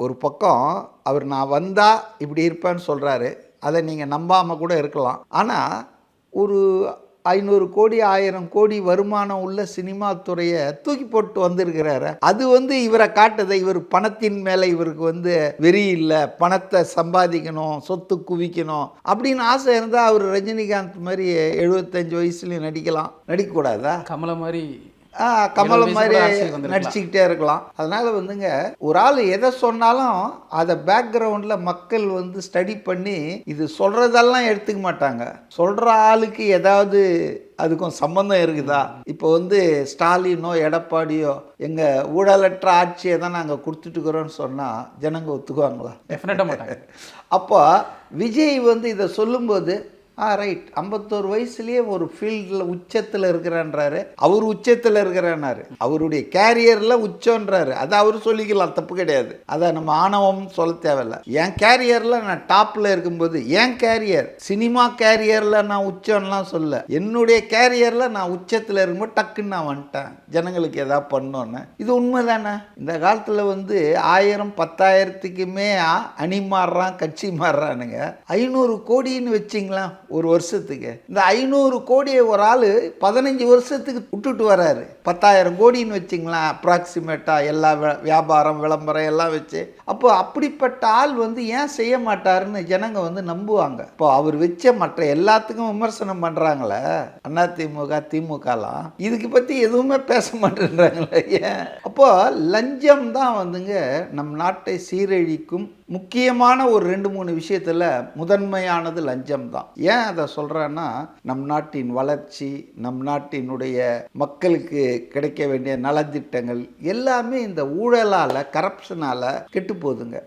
ஒரு பக்கம் அவர் நான் வந்தால் இப்படி இருப்பேன்னு சொல்கிறாரு. அதை நீங்கள் நம்பாமல் கூட இருக்கலாம். ஆனால் ஒரு 500 கோடி 1000 கோடி வருமானம் உள்ள சினிமா துறையை தூக்கி போட்டு வந்திருக்கிறாரு. அது இவரை காட்டுதை. இவர் பணத்தின் மேலே இவருக்கு வெறி இல்லை, பணத்தை சம்பாதிக்கணும், சொத்து குவிக்கணும் அப்படின்னு ஆசை இருந்தால் அவர் ரஜினிகாந்த் மாதிரி 75 வயசுலேயும் நடிக்கலாம். நடிக்கக்கூடாதா? கமலை மாதிரி கமலை மாதிரி நடிச்சுக்கிட்டே இருக்கலாம். அதனால் ஒரு ஆள் எதை சொன்னாலும் அதை பேக்ரவுண்டில் மக்கள் ஸ்டடி பண்ணி இது சொல்கிறதெல்லாம் எடுத்துக்க மாட்டாங்க. சொல்கிற ஆளுக்கு ஏதாவது அதுக்கும் சம்பந்தம் இருக்குதா? இப்போ ஸ்டாலினோ எடப்பாடியோ எங்கள் ஊழலற்ற ஆட்சியை தான் நாங்கள் கொடுத்துட்டுக்கிறோன்னு சொன்னால் ஜனங்க ஒத்துக்குவாங்களா? டெஃபினட்டாக மாட்டாங்க. அப்போ விஜய் இதை சொல்லும்போது ரைட், 51 வயசுலேயே ஒரு ஃபீல்டில் உச்சத்தில் இருக்கிறான்றாரு. அவர் உச்சத்தில் இருக்கிறாரு, அவருடைய கேரியரில் உச்சன்றாரு. அதை அவர் சொல்லிக்கலாம், தப்பு கிடையாது. அதை நம்ம ஆணவம் சொல்ல தேவையில்லை. என் கேரியரில் நான் டாப்பில் இருக்கும்போது, என் கேரியர் சினிமா கேரியரில் நான் உச்சம்லாம் சொல்ல, என்னுடைய கேரியரில் நான் உச்சத்தில் இருக்கும்போது டக்குன்னு நான் வந்துட்டேன் ஜனங்களுக்கு எதாவது பண்ணோன்னு. இது உண்மை தானே? இந்த காலத்தில் 1000 10,000க்குமே அணி மாறுறான், கட்சி மாறுறானுங்க. 500 கோடின்னு வச்சிங்களா ஒரு வருஷத்துக்கு. இந்த 500 கோடியை ஒரு ஆள் 15 வருஷத்துக்கு விட்டுட்டு வராரு. 10,000 கோடின்னு வச்சிங்களா அப்ராக்சிமேட்டாக எல்லா வியாபாரம் விளம்பரம் எல்லாம் வச்சு. அப்போ அப்படிப்பட்ட ஆள் ஏன் செய்ய மாட்டாருன்னு ஜனங்க நம்புவாங்க. இப்போ அவர் வச்ச மற்ற எல்லாத்துக்கும் விமர்சனம் பண்ணுறாங்களே அதிமுக திமுகலாம், இதுக்கு பற்றி எதுவுமே பேச மாட்டேன்றாங்களே ஏன்? அப்போ லஞ்சம் தான் நம் நாட்டை சீரழிக்கும் முக்கியமான ஒரு 2-3 விஷயத்தில் முதன்மையானது லஞ்சம் தான். ஏன் அதை சொல்கிறேன்னா, நம் நாட்டின் வளர்ச்சி, நம் நாட்டினுடைய மக்களுக்கு கிடைக்க வேண்டிய நலத்திட்டங்கள் எல்லாமே இந்த ஊழலால், கரப்ஷனால் கெட்டு போகுதுங்க.